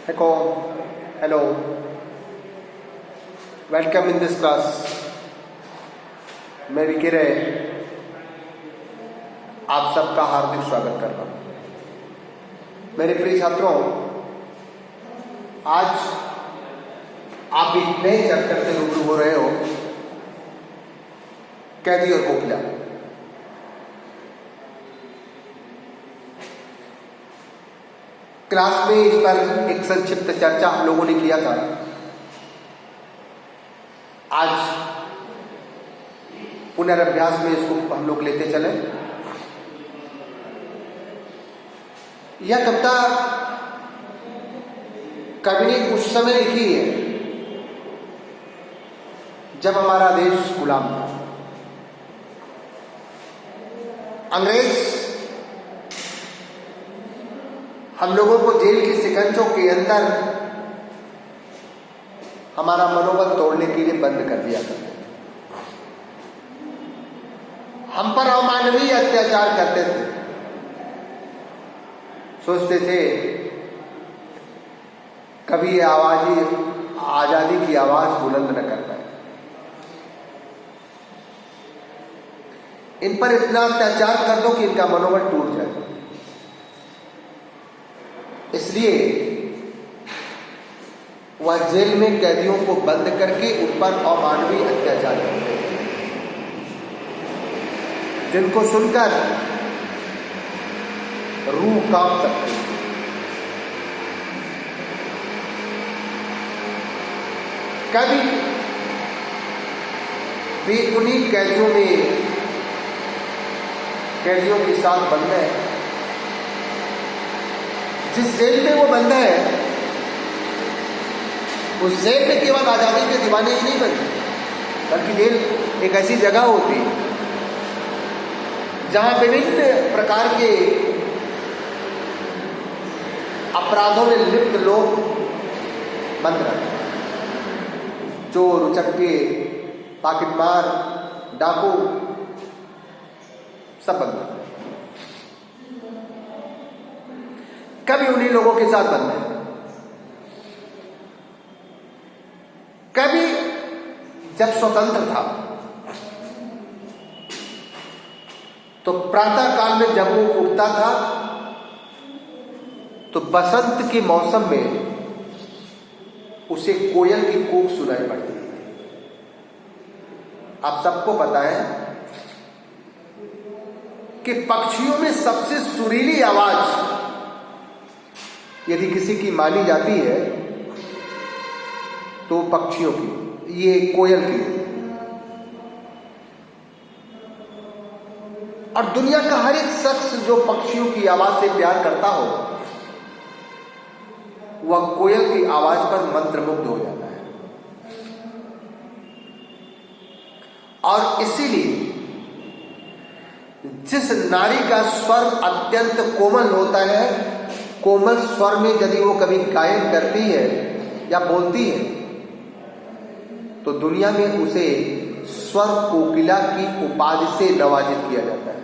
Hello. Welcome in this class. मैं विकी रे आप सबका हार्दिक स्वागत करता हूं। मेरे प्रिय छात्रों, आज आप एक नए चैप्टर से रूबरू हो रहे हो, कैदी और कोकिला। क्लास में इस पर एक संक्षिप्त चर्चा हम लोगों ने किया था। आज पुनर्अभ्यास में इसको हम लोग लेते चले। यह कविता कवि ने उस समय लिखी है जब हमारा देश गुलाम था। अंग्रेज हम लोगों को जेल की शिकंजों के अंदर हमारा मनोबल तोड़ने के लिए बंद कर दिया करते थे। हम पर अमानवीय अत्याचार करते थे। सोचते थे कभी आजादी की आवाज बुलंद न कर पाए। इन पर इतना अत्याचार कर दो कि इनका मनोबल टूट जाए। इसलिए वह जेल में कैदियों को बंद करके उन पर अमानवीय अत्याचार करते थे, जिनको सुनकर रूह कांप सकती है। कभी भी उन्हीं कैदियों के साथ बंद है जिस जेल में वो बंद है। उस जेल में केवल आजादी के दीवाने ही नहीं बनते, बल्कि जेल एक ऐसी जगह होती है जहां विभिन्न प्रकार के अपराधों में लिप्त लोग बंद रहते हैं। चोर, उचक्के, पाकिटमार, डाकू सब बंद रहते हैं। कभी उन्हीं लोगों के साथ बंद है। कभी जब स्वतंत्र था तो प्रातः काल में जब वो उठता था तो बसंत के मौसम में उसे कोयल की कूक सुनाई पड़ती थी। आप सबको पता है कि पक्षियों में सबसे सुरीली आवाज यदि किसी की मानी जाती है तो पक्षियों की, ये कोयल की। और दुनिया का हर एक शख्स जो पक्षियों की आवाज से प्यार करता हो, वह कोयल की आवाज पर मंत्रमुग्ध हो जाता है। और इसीलिए जिस नारी का स्वर अत्यंत कोमल होता है, कोमल स्वर में यदि वो कभी गायन करती है या बोलती है तो दुनिया में उसे स्वर कोकिला की उपाधि से नवाजित किया जाता है।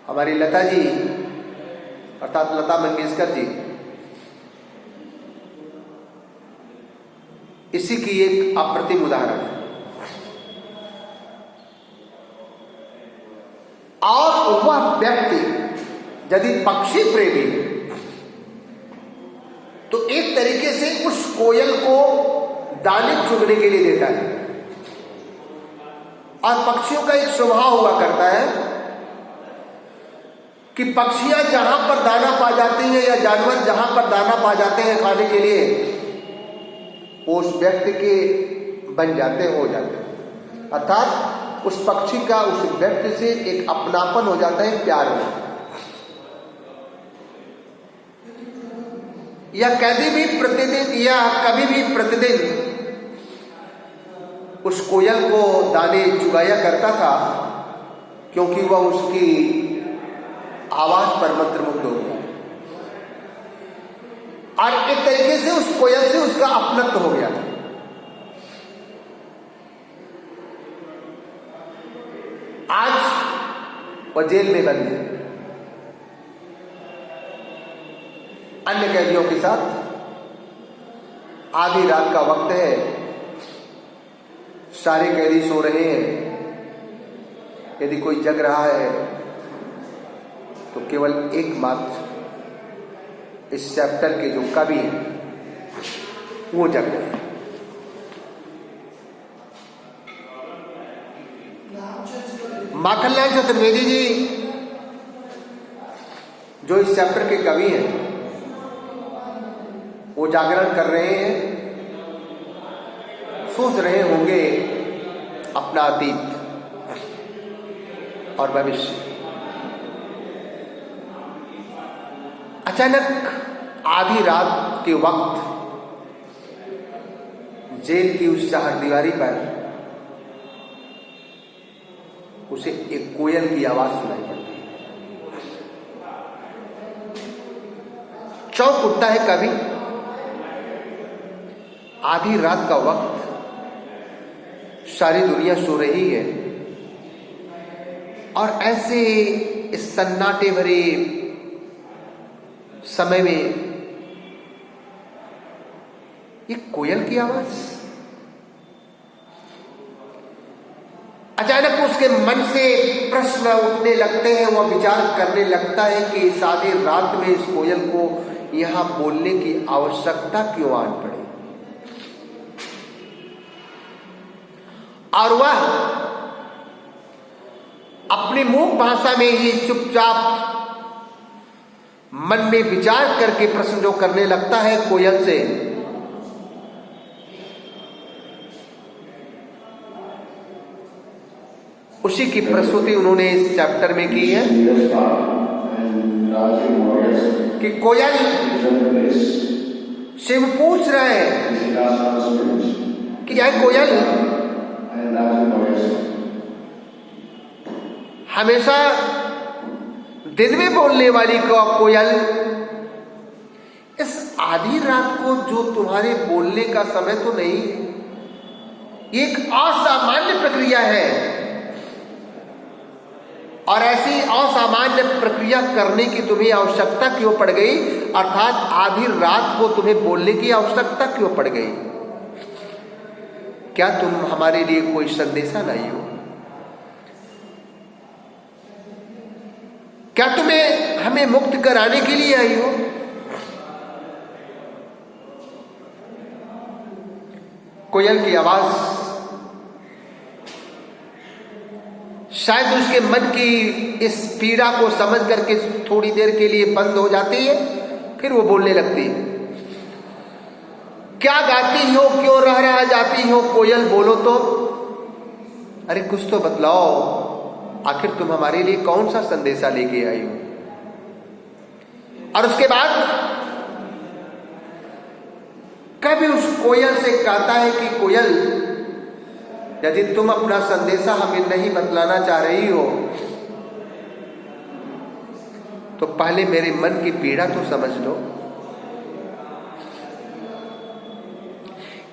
हमारी लता जी अर्थात लता मंगेशकर जी इसी की एक अप्रतिम उदाहरण है। और वह व्यक्ति यदि पक्षी प्रेमी है तो एक तरीके से उस कोयल को दाने चुगने के लिए देता है। और पक्षियों का एक स्वभाव हुआ करता है कि पक्षियां जहां पर दाना पा जाती हैं या जानवर जहां पर दाना पा जाते हैं खाने के लिए, वो उस व्यक्ति के बन जाते हो जाते हैं। अर्थात उस पक्षी का उस व्यक्ति से एक अपनापन हो जाता है, प्यार हो जाता है। या कभी भी प्रतिदिन उस कोयल को दाने चुगाया करता था, क्योंकि वह उसकी आवाज पर मंत्रमुग्ध हो गया और एक तरीके से उस कोयल से उसका अपनत्व हो गया था। आज वह जेल में बंद है। अन्य कैदियों के साथ। आधी रात का वक्त है, सारे कैदी सो रहे हैं। यदि कोई जग रहा है तो केवल एकमात्र इस चैप्टर के जो कवि हैं वो जग रहे हैं। माखनलाल चतुर्वेदी जी जो इस चैप्टर के कवि हैं वो जागरण कर रहे हैं, सोच रहे होंगे अपना अतीत और भविष्य। अचानक आधी रात के वक्त जेल की उस चारदीवारी पर उसे एक कोयल की आवाज सुनाई पड़ती है। चौंक उठता है कवि। आधी रात का वक्त, सारी दुनिया सो रही है और ऐसे इस सन्नाटे भरे समय में एक कोयल की आवाज। अचानक उसके मन से प्रश्न उठने लगते हैं। वह विचार करने लगता है कि इस आधी रात में इस कोयल को यहां बोलने की आवश्यकता क्यों आन पड़ी। और वह अपनी मूक भाषा में ही चुपचाप मन में विचार करके प्रश्न जो करने लगता है कोयल से, उसी की प्रस्तुति उन्होंने इस चैप्टर में की है कि कोयल से वो पूछ रहे हैं कि यह कोयल हमेशा दिन में बोलने वाली कोयल इस आधी रात को जो तुम्हारे बोलने का समय तो नहीं, एक असामान्य प्रक्रिया है और ऐसी असामान्य प्रक्रिया करने की तुम्हें आवश्यकता क्यों पड़ गई, अर्थात आधी रात को तुम्हें बोलने की आवश्यकता क्यों पड़ गई। क्या तुम हमारे लिए कोई संदेशा लाई हो? क्या तुम्हें हमें मुक्त कराने के लिए आई हो? कोयल की आवाज शायद उसके मन की इस पीड़ा को समझ करके थोड़ी देर के लिए बंद हो जाती है, फिर वो बोलने लगती है। क्या गाती हो, क्यों रह जाती हो कोयल, बोलो तो। अरे कुछ तो बतलाओ, आखिर तुम हमारे लिए कौन सा संदेशा लेके आई हो। और उसके बाद कभी उस कोयल से कहता है कि कोयल, यदि तुम अपना संदेशा हमें नहीं बतलाना चाह रही हो तो पहले मेरे मन की पीड़ा तो समझ लो।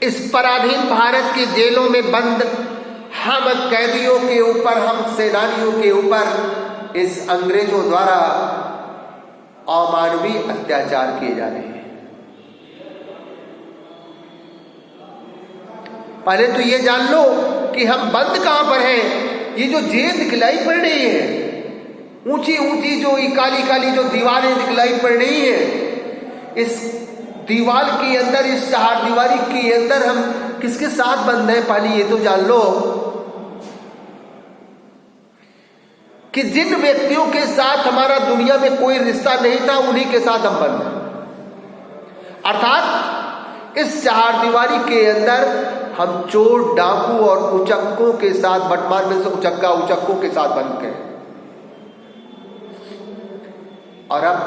इस पराधीन भारत की जेलों में बंद हम कैदियों के ऊपर, हम सेनानियों के ऊपर इस अंग्रेजों द्वारा अमानवीय अत्याचार किए जा रहे हैं। पहले तो ये जान लो कि हम बंद कहां पर हैं। ये जो जेल दिखलाई पड़ रही है, ऊंची ऊंची जो काली काली जो दीवारें दिखलाई पड़ रही है, इस दीवार के अंदर, इस चारदीवारी के अंदर हम किसके साथ बंद हैं, पहले ये तो जान लो कि जिन व्यक्तियों के साथ हमारा दुनिया में कोई रिश्ता नहीं था, उन्हीं के साथ हम बंद हैं। अर्थात इस चारदीवारी के अंदर हम चोर, डाकू और उचक्कों के साथ, बटमार में से उचक्कों के साथ बंद गए। और अब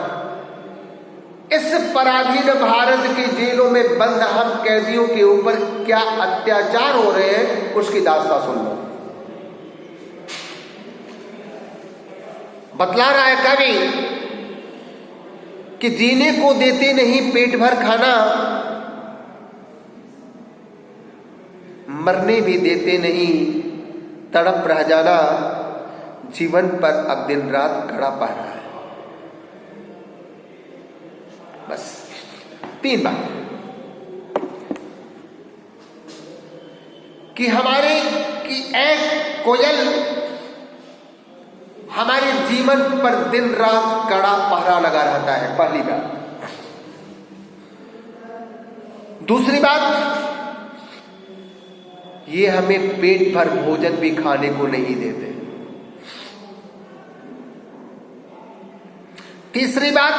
इस पराधीन भारत की जेलों में बंद हम कैदियों के ऊपर क्या अत्याचार हो रहे हैं, उसकी दास्तां सुन लो। बतला रहा है कवि कि जीने को देते नहीं पेट भर खाना, मरने भी देते नहीं तड़प रह जाना, जीवन पर अब दिन रात खड़ा पा रहा है। बस 3 बातें कि हमारे कि एक कोयल हमारे जीवन पर दिन रात कड़ा पहरा लगा रहता है, पहली बात। दूसरी बात, ये हमें पेट भर भोजन भी खाने को नहीं देते। तीसरी बात,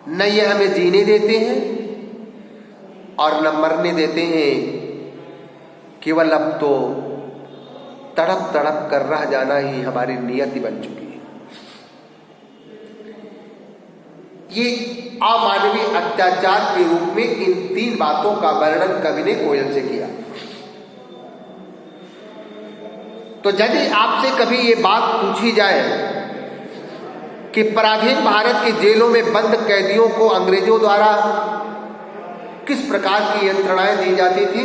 न ये हमें जीने देते हैं और न मरने देते हैं, केवल अब तो तड़प तड़प कर रह जाना ही हमारी नियति बन चुकी है। ये अमानवीय अत्याचार के रूप में इन 3 बातों का वर्णन कवि ने कोयल से किया। तो यदि आपसे कभी ये बात पूछी जाए कि पराधीन भारत की जेलों में बंद कैदियों को अंग्रेजों द्वारा किस प्रकार की यंत्रणाएं दी जाती थी,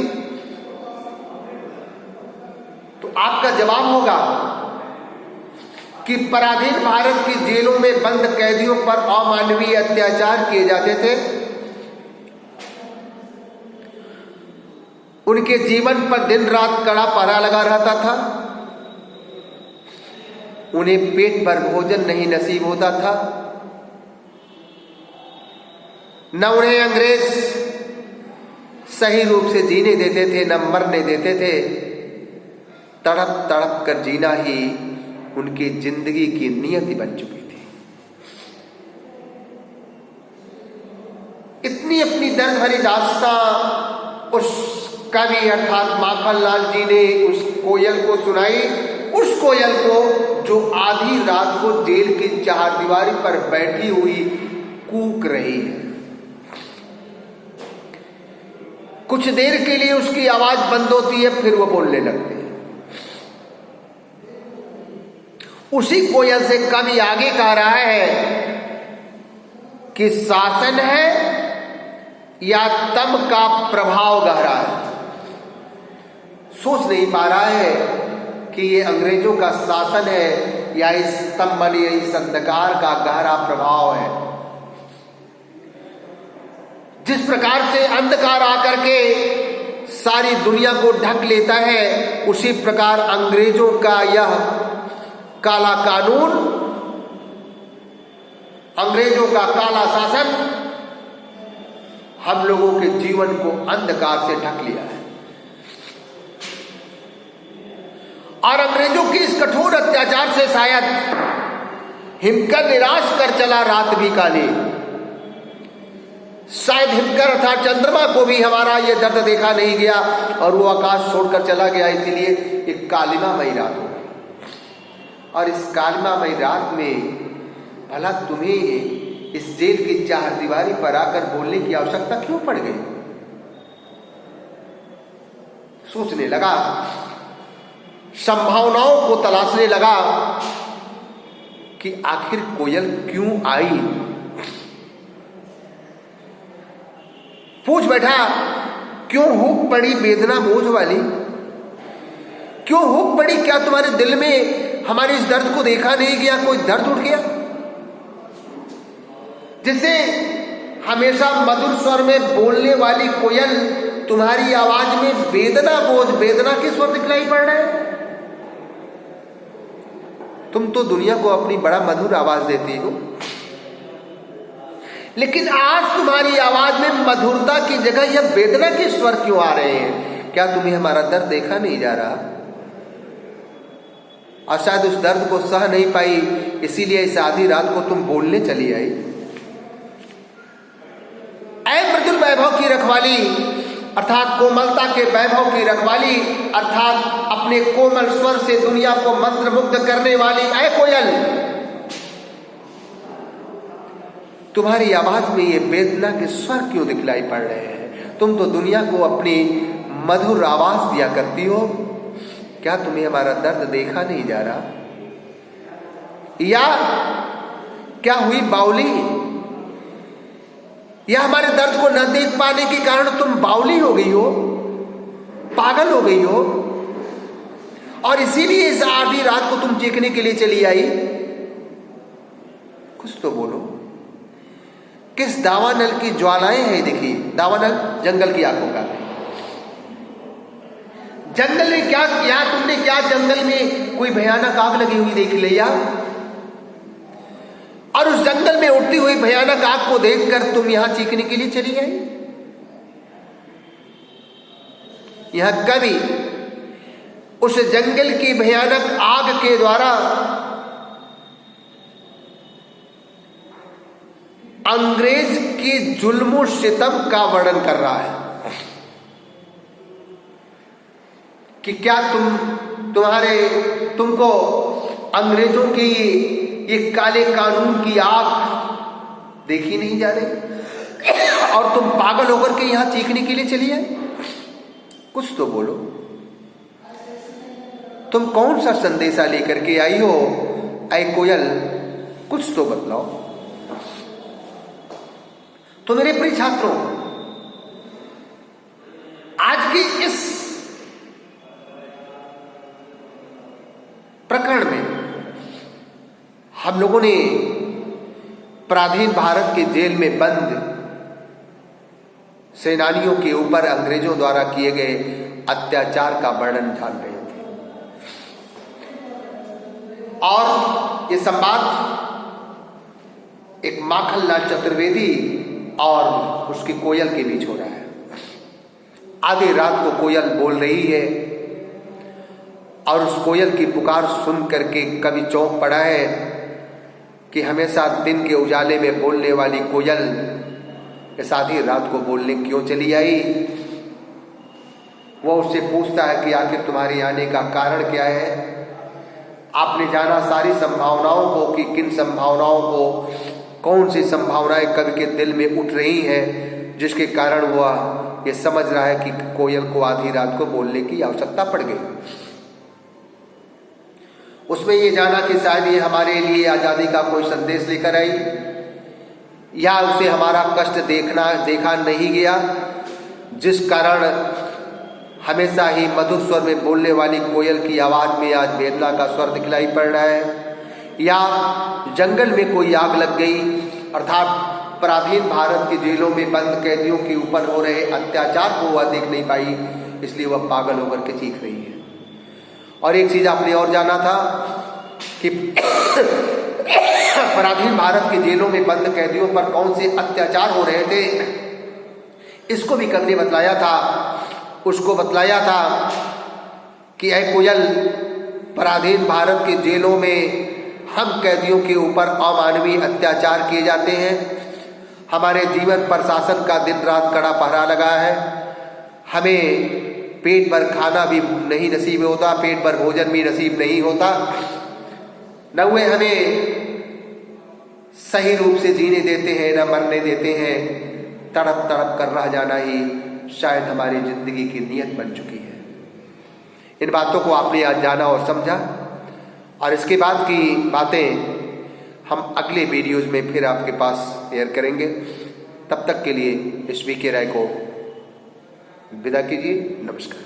तो आपका जवाब होगा कि पराधीन भारत की जेलों में बंद कैदियों पर अमानवीय अत्याचार किए जाते थे। उनके जीवन पर दिन रात कड़ा पहरा लगा रहता था। उन्हें पेट भर भोजन नहीं नसीब होता था, न उन्हें अंग्रेज सही रूप से जीने देते थे, न मरने देते थे। तड़प तड़प कर जीना ही उनकी जिंदगी की नियति बन चुकी थी। इतनी अपनी दर्द भरी दास्तां उस कवि अर्थात माखनलाल जी ने उस कोयल को सुनाई, उस कोयल को जो आधी रात को जेल की चारदीवारी पर बैठी हुई कूक रही है। कुछ देर के लिए उसकी आवाज बंद होती है, फिर वो बोलने लगती है। उसी कोयल से कवि आगे कह रहा है कि शासन है या तम का प्रभाव गहरा है। सोच नहीं पा रहा है कि ये अंग्रेजों का शासन है या इस स्तंभ या इस अंधकार का गहरा प्रभाव है। जिस प्रकार से अंधकार आकर के सारी दुनिया को ढक लेता है, उसी प्रकार अंग्रेजों का यह काला कानून, अंग्रेजों का काला शासन हम लोगों के जीवन को अंधकार से ढक लिया है। और अंग्रेजों के इस कठोर अत्याचार से शायद हिमकर निराश कर चला रात भी काली। शायद हिमकर अर्थात चंद्रमा को भी हमारा ये दर्द देखा नहीं गया और वो आकाश छोड़कर चला गया, इसीलिए एक कालिमामयी रात हो गई। और इस कालिमामयी रात में भला तुम्हें इस जेल की चारदीवारी पर आकर बोलने की आवश्यकता क्यों पड़ गई? सोचने लगा, संभावनाओं को तलाशने लगा कि आखिर कोयल क्यों आई। पूछ बैठा, क्यों हुक पड़ी वेदना बोझ वाली? क्यों हुक पड़ी? क्या तुम्हारे दिल में हमारे इस दर्द को देखा नहीं गया? कोई दर्द उठ गया जिससे हमेशा मधुर स्वर में बोलने वाली कोयल तुम्हारी आवाज में वेदना बोझ, वेदना के स्वर दिखलाई पड़ रहे हैं? तुम तो दुनिया को अपनी बड़ा मधुर आवाज देती हो, लेकिन आज तुम्हारी आवाज में मधुरता की जगह यह वेदना के स्वर क्यों आ रहे हैं? क्या तुम्हें हमारा दर्द देखा नहीं जा रहा? और शायद उस दर्द को सह नहीं पाई, इसीलिए इस आधी रात को तुम बोलने चली आई। ऐ मृदुल वैभव की रखवाली अर्थात कोमलता के वैभव की रखवाली अर्थात अपने कोमल स्वर से दुनिया को मंत्रमुग्ध करने वाली ऐ कोयल, तुम्हारी आवाज में ये वेदना के स्वर क्यों दिखलाई पड़ रहे हैं? तुम तो दुनिया को अपनी मधुर आवाज दिया करती हो, क्या तुम्हें हमारा दर्द देखा नहीं जा रहा? या क्या हुई बाउली? या हमारे दर्द को न देख पाने के कारण तुम बाउली हो गई हो, पागल हो गई हो, और इसीलिए इस आधी रात को तुम चीखने के लिए चली आई? कुछ तो बोलो। किस दावानल की ज्वालाएं हैं। देखिए दावानल जंगल की आग को कहते हैं। जंगल में क्या किया तुमने, क्या जंगल में कोई भयानक आग लगी हुई देख लिया, और उस जंगल में उड़ती हुई भयानक आग को देखकर तुम यहां चीखने के लिए चली गई। यह कवि उस जंगल की भयानक आग के द्वारा अंग्रेज के जुल्म सितम का वर्णन कर रहा है कि क्या तुमको अंग्रेजों की ये काले कानून की आग देखी नहीं जा रही और तुम पागल होकर के यहां चीखने के लिए चली आए। कुछ तो बोलो, तुम कौन सा संदेशा लेकर के आई हो ऐ कोयल, कुछ तो बतलाओ। तो मेरे प्रिय छात्रों, आज की इस प्रकरण में हम लोगों ने पराधीन भारत के जेल में बंद सेनानियों के ऊपर अंग्रेजों द्वारा किए गए अत्याचार का वर्णन जान रहे थे। और ये संवाद एक माखनलाल चतुर्वेदी और उसकी कोयल के बीच हो रहा है। आधी रात को कोयल बोल रही है और उस कोयल की पुकार सुन करके कवि चौंक पड़ा है कि हमेशा दिन के उजाले में बोलने वाली कोयल इस आधी रात को बोलने क्यों चली आई। वो उससे पूछता है कि आखिर तुम्हारे आने का कारण क्या है। आपने जाना सारी संभावनाओं को कि किन संभावनाओं को, कौन सी संभावनाएं कवि के दिल में उठ रही हैं जिसके कारण वह ये समझ रहा है कि कोयल को आधी रात को बोलने की आवश्यकता पड़ गई। उसमें ये जाना कि शायद ये हमारे लिए आज़ादी का कोई संदेश लेकर आई, या उसे हमारा कष्ट देखा नहीं गया, जिस कारण हमेशा ही मधुर स्वर में बोलने वाली कोयल की आवाज में आज वेदना का स्वर दिखलाई पड़ रहा है, या जंगल में कोई आग लग गई, अर्थात पराधीन भारत की जेलों में बंद कैदियों के ऊपर हो रहे अत्याचार को वह देख नहीं पाई, इसलिए वह पागल होकर के चीख रही है। और एक चीज आपने और जाना था कि पराधीन भारत की जेलों में बंद कैदियों पर कौन से अत्याचार हो रहे थे, इसको भी कवि ने बतलाया था। उसको बतलाया था कि ऐ कोयल, पराधीन भारत की जेलों में हम कैदियों के ऊपर अमानवीय अत्याचार किए जाते हैं। हमारे जीवन पर शासन का दिन रात कड़ा पहरा लगा है। हमें पेट भर खाना भी नहीं नसीब होता, पेट भर भोजन भी नसीब नहीं होता, न वे हमें सही रूप से जीने देते हैं न मरने देते हैं। तड़प तड़प कर रह जाना ही शायद हमारी जिंदगी की नियत बन चुकी है। इन बातों को आपने आज जाना और समझा, और इसके बाद की बातें हम अगले वीडियोज में फिर आपके पास शेयर करेंगे। तब तक के लिए इस वी के राय को विदा कीजिए। नमस्कार।